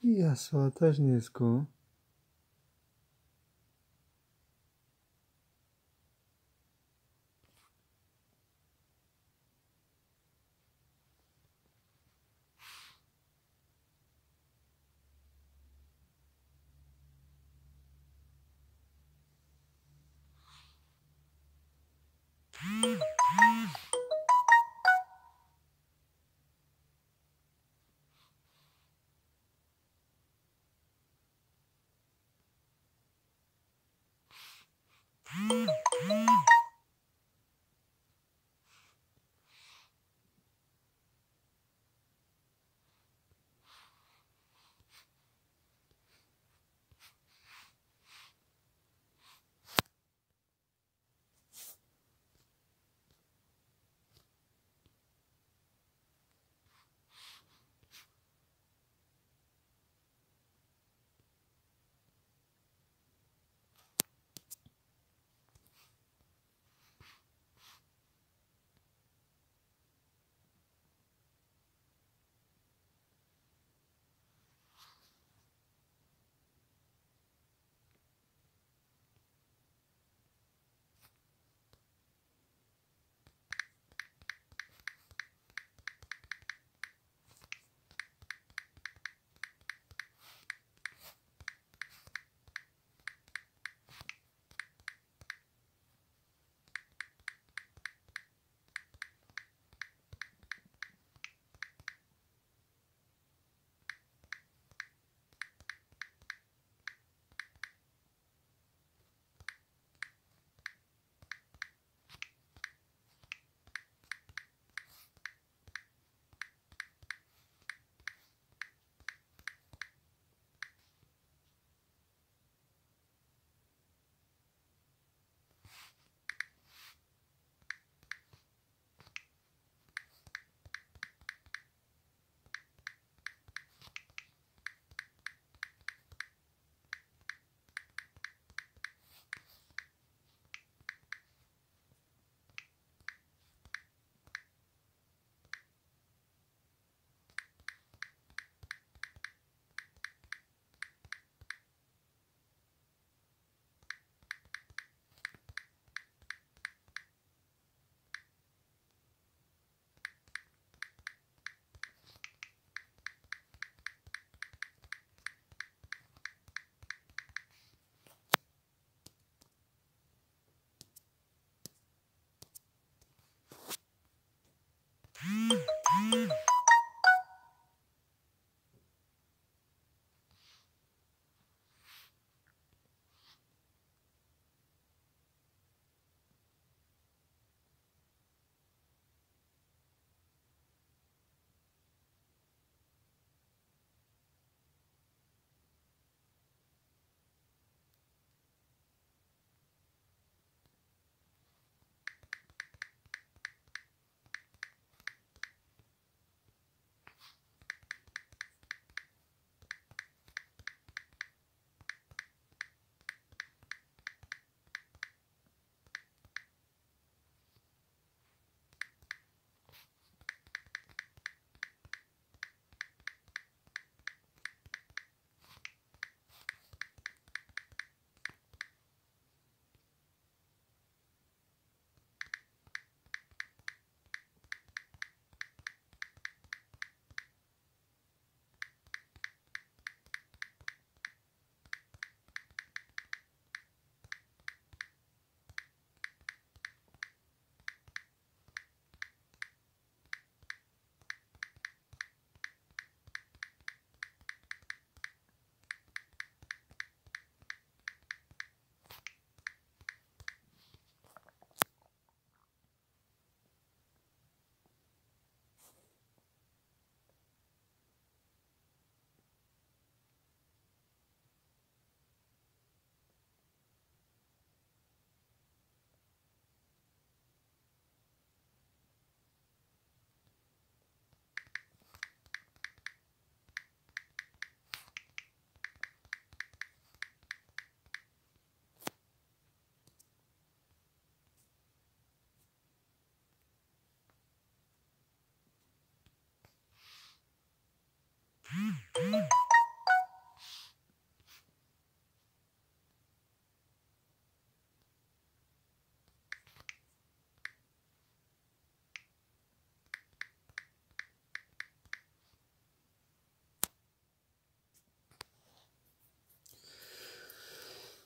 いや、そう私ですか？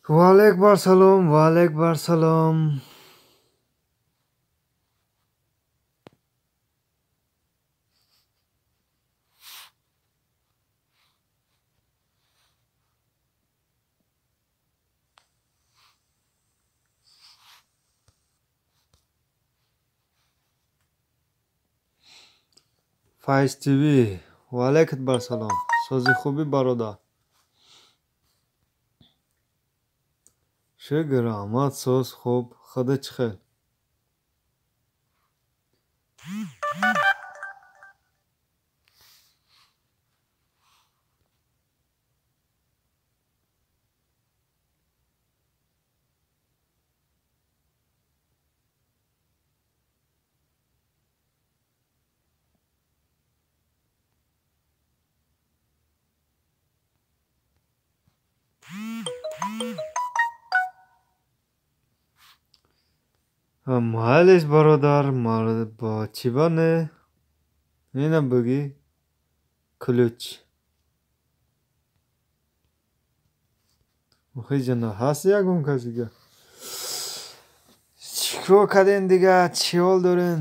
Ваалайкум салом, ваалайкум салом. Faiz TV. Ваалайкум салом. Сози хуби бародар. Шукр, Аҳмад, соз хуб. Худа чӣ хел? Маҳалиш бародар, ба чӣ бане? Ина биги ключ. Охиҷана ҳаст ягон кас дига. Чикор кардем дига? Чӣ ҳол дорен?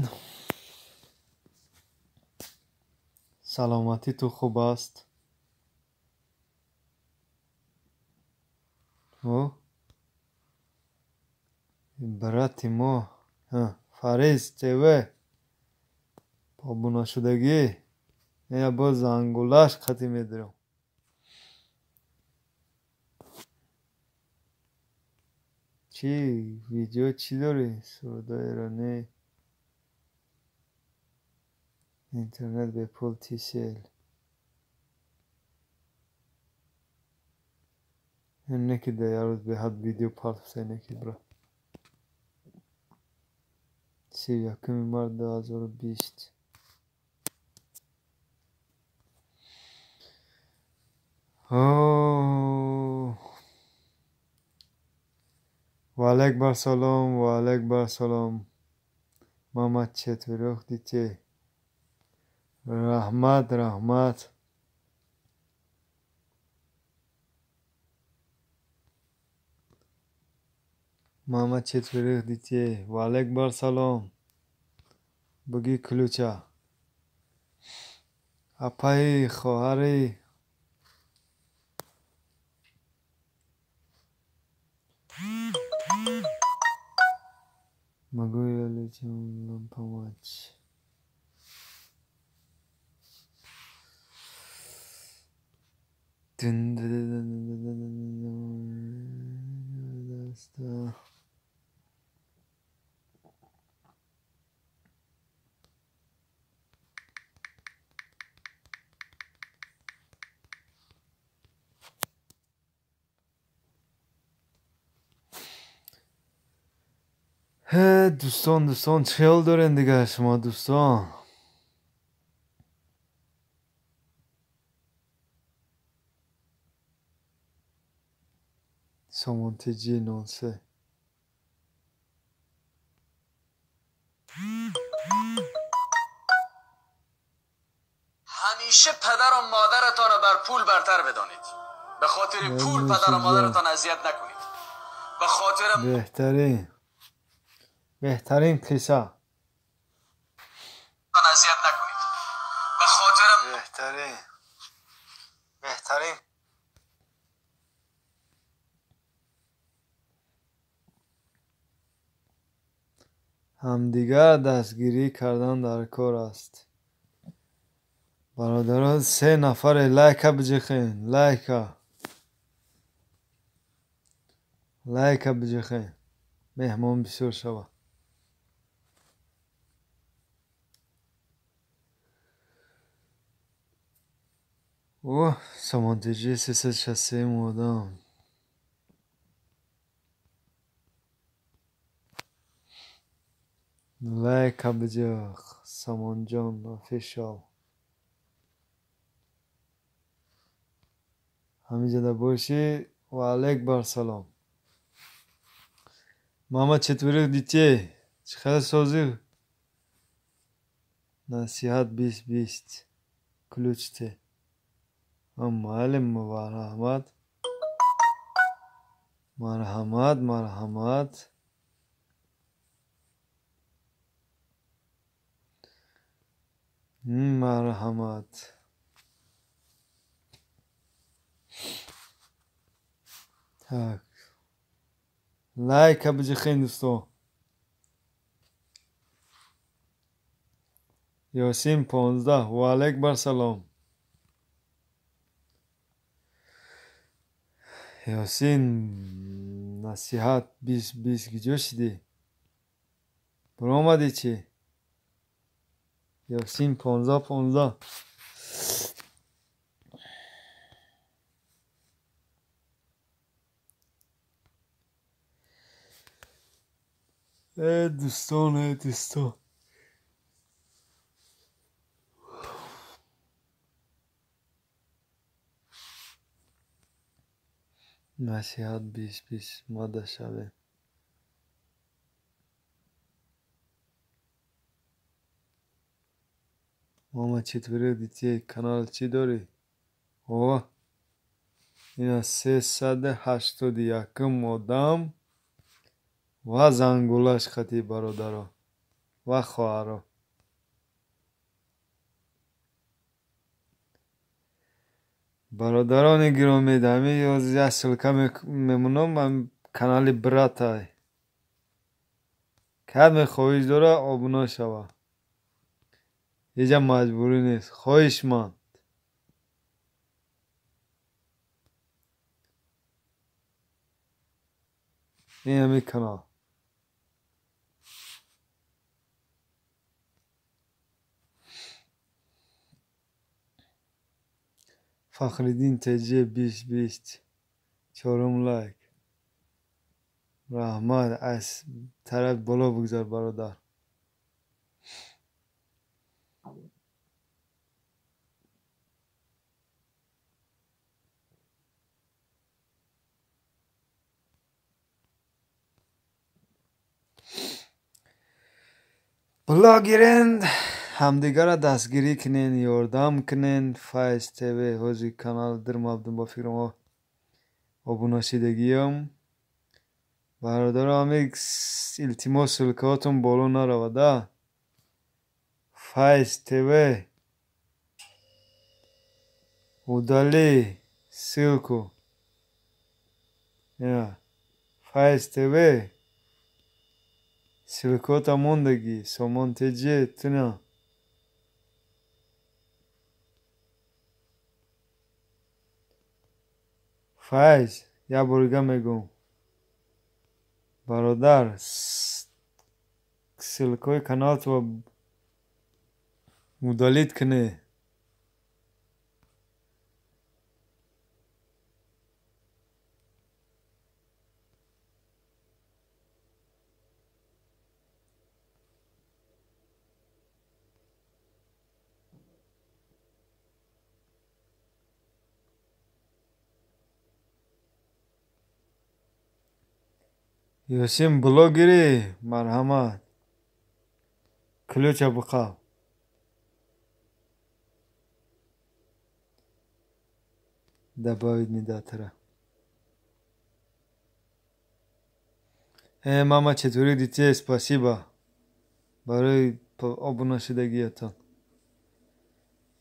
Саломатӣ ту хуб аст? Брати мо Фариз ТВ побунашудагӣ я боз зангулаш қатӣ медирам. Чӣ видео чӣ дорӣ? Суда Эронӣ интернет бепул TCL. Неки да ярӯз беҳад видео партофта неки бра. 31 март 2020. Ваалайкум салом, ваалайкум салом. Мамад четверох детей. Раҳмат, раҳмат. Мамад четверох детей. Ваалайкум салом. Биги ключа. Апаи хоҳари могу я летим помочь? دوستان چه حال دارین دیگه شما دوستان؟ سامانتجی نانسه همیشه پدر و مادرتان رو بر پول برتر بدانید. به خاطر پول پدر و مادرتان اذیت نکنید. به خاطر بهترین قصه اذیت نکنید. به خاطر بهترین همدیگر دستگیری کردن در کار است. برادران 3 نفر لایک بجخین. لایک بجخین. مهمان بسیار شوه. سامانتجی 360 مودم. لایک بجخ سامان جان افیشال. همینجا دا باشی. و علیکم سلام. ماما چطوری دیتی؟ چه سازی؟ نصیحت 2020 کلوچته. معلم مبارک احمد. مرحمت مرحمت. مرحمت. Так. Лайка بجخین دوستو. یاسین 15 و علیک بر سلام. یاسین نصیحت 20 گیجو شدی. برو آمدی چی؟ یاسین 15 دوستان دوستان. نصیحت 20 ماده شوه. ماما چطوری دیتی کانال چی داری؟ اوه اینا 381 آدم و زنگولش خطی برادرها و خواهرها. برادران گرامی دمی یا سلکه میمونم من کانال براتای کد خواهش داره آبونا شوه. اینجا مجبوری نیست. خواهش من این همی کانال فخریدین تجیه 20 چهارم لایک. رحمت از طرف بالا بگذار برادر. بالا گیرین همدیگر را دستگیری کنین یاردم کنین. فایز تیوی حوزی کانال در مبدون با فکر ما آبونا شدگیم. برادر همه التماس سلکاتون بالا نرود. فایز تیوی удали ссылку. Файз ТВ силкота мондагӣ сомонтеҷе туна. Файз як борига мегӯм бародар силкои каналтро удалит кунӣ. Ёсин блогери марҳамат. Ключа буқав. Добавить медатора. Мама четверых детей, спасибо. برای آبونا شدگیتان.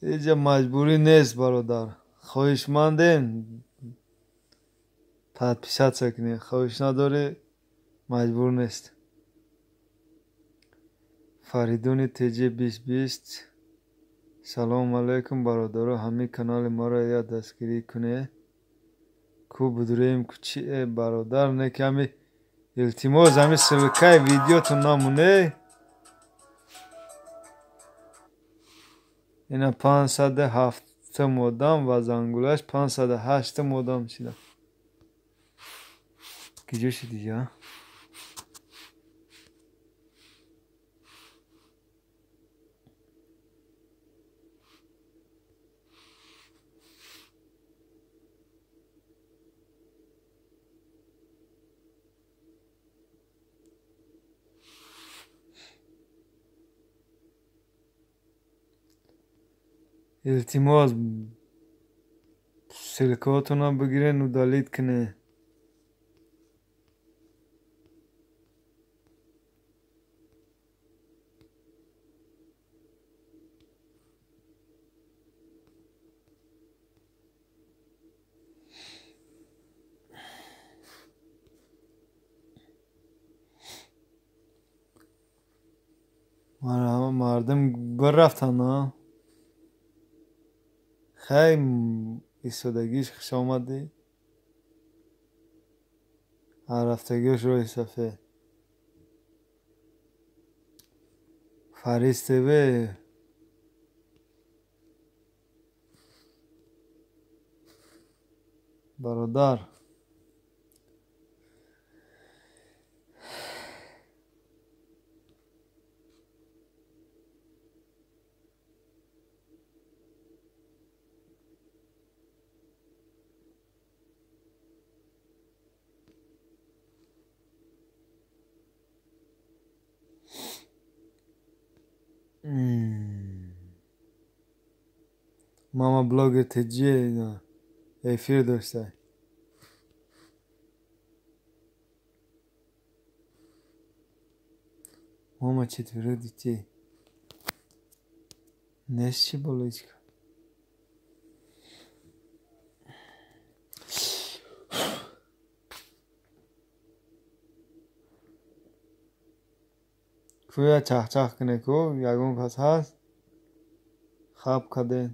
اینجا مجبوری نیست برادر. خواهشمندین подписаться کنی. خواهش نداری مجبور نیست. فریدون تیجی 20 سلام علیکم برادر. همین کانال ما را یا دستگیری کنه. کو بدریم کچی برادر نه کمی التماس همین سلکه ویدیو تو نمونه. اینا 507 مودم و زنگولش 508 مودم شده. گیجو شدی یا؟ التماس سلکاتونو بگیرین و دالید کنه. مردم برفتن ها. خیلی ایستادگیش خوش آمده. هر رفتگیش روی صفحه فریز تیوی برادر ماما بلاگ تجیه اینا افیر داشته. ماما چطوره دیتی؟ نش چی بلوچ کن. کویا چخ چخ کنه کو یگون کس هست خواب کده.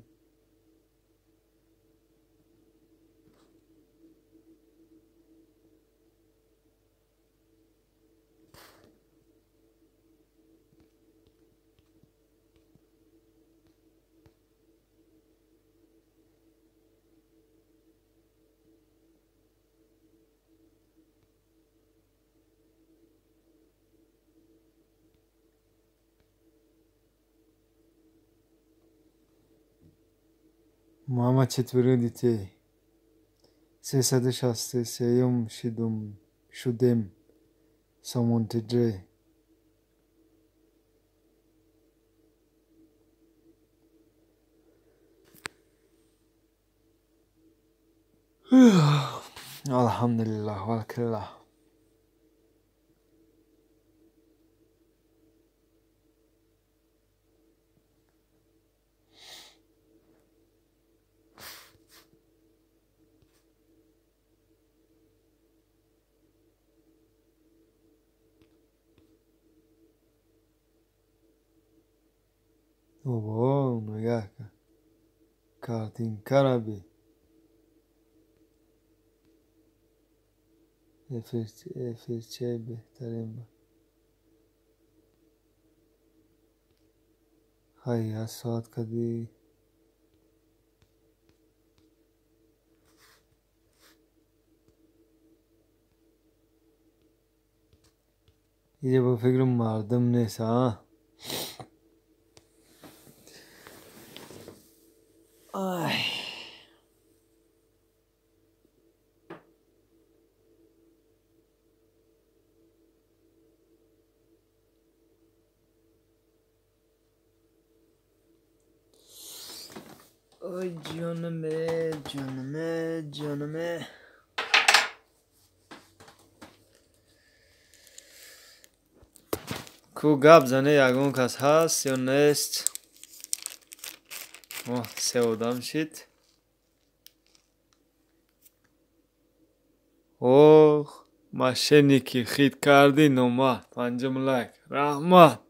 ماما چطوره دیتی؟ 363 شدم سامونتجه. الحمدلله والکلا. اوه نگاه کن کارتین کرابی افیر چه بهترین با خیلی از ساعت کدی یه با فکر مردم نیست ها. آی آی جانمه جانمه جانمه. کو گپ زنه یگون کس هست یا نیست؟ سه آدم شد. اوه ماشینی که خید کردی نومد پنجم لک رحمت.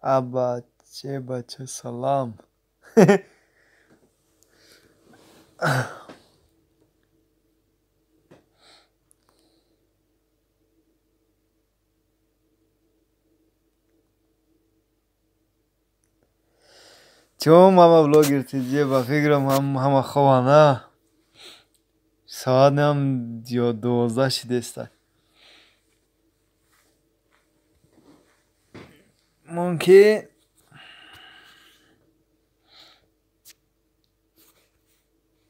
ابا چه بچه سلام. چون ماما بلاگ ارتجیه با فکرم همه خوانه ساعت هم 12 شده است. ممکن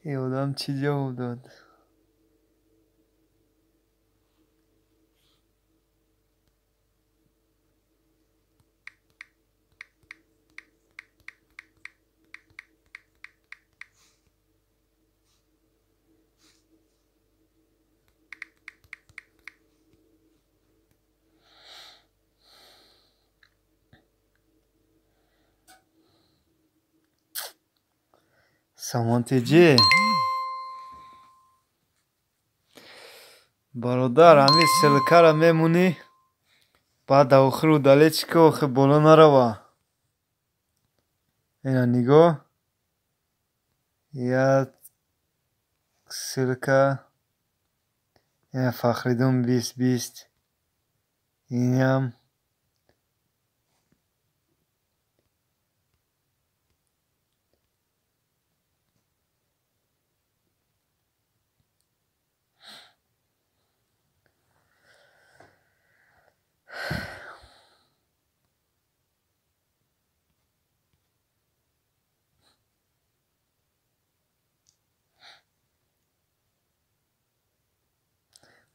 این آدم چی جواب داد؟ سامانتیجی برادر همین سلکه را میمونی بعد آخر رو دلی چی که آخر بالا نروه اینا نگاه یک سلکه این فخریدون 2020 این هم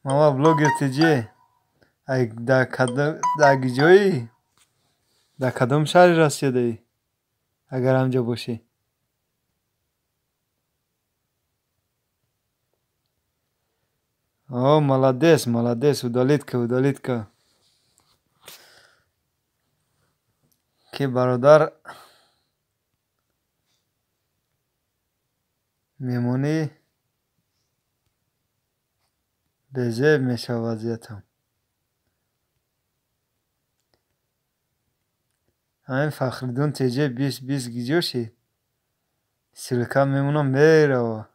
ماما بلوگر تیجی در جایی در کدام شهری رسیده ای اگر همجا باشی آه молодец удалитка که برادر میمونی بزه میشه وضعیتم همین فخریدون تیجه 20 گیجوشی سلکه میمونم میره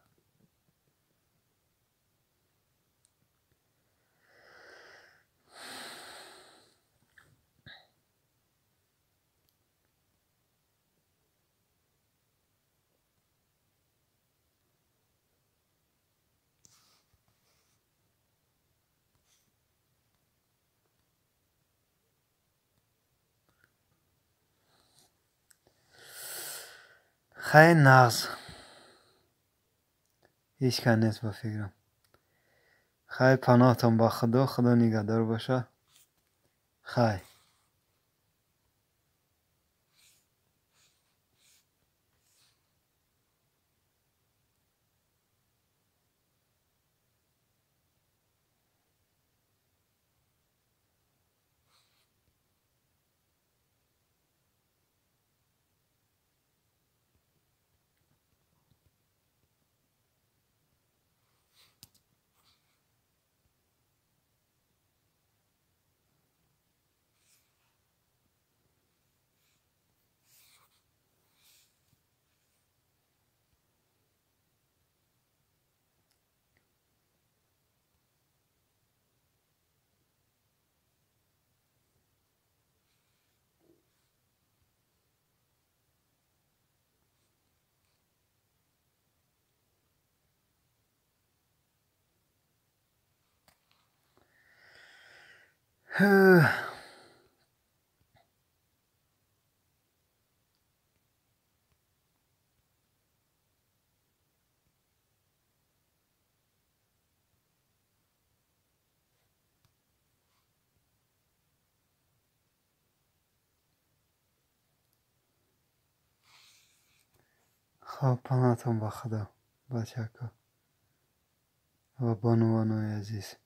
خیلی نغز هیچ که نیست با فکرم خیلی پناهتان با خدا نگهدار باشه خیلی خب پناهتان با خدا بچه ها و بانوانای عزیز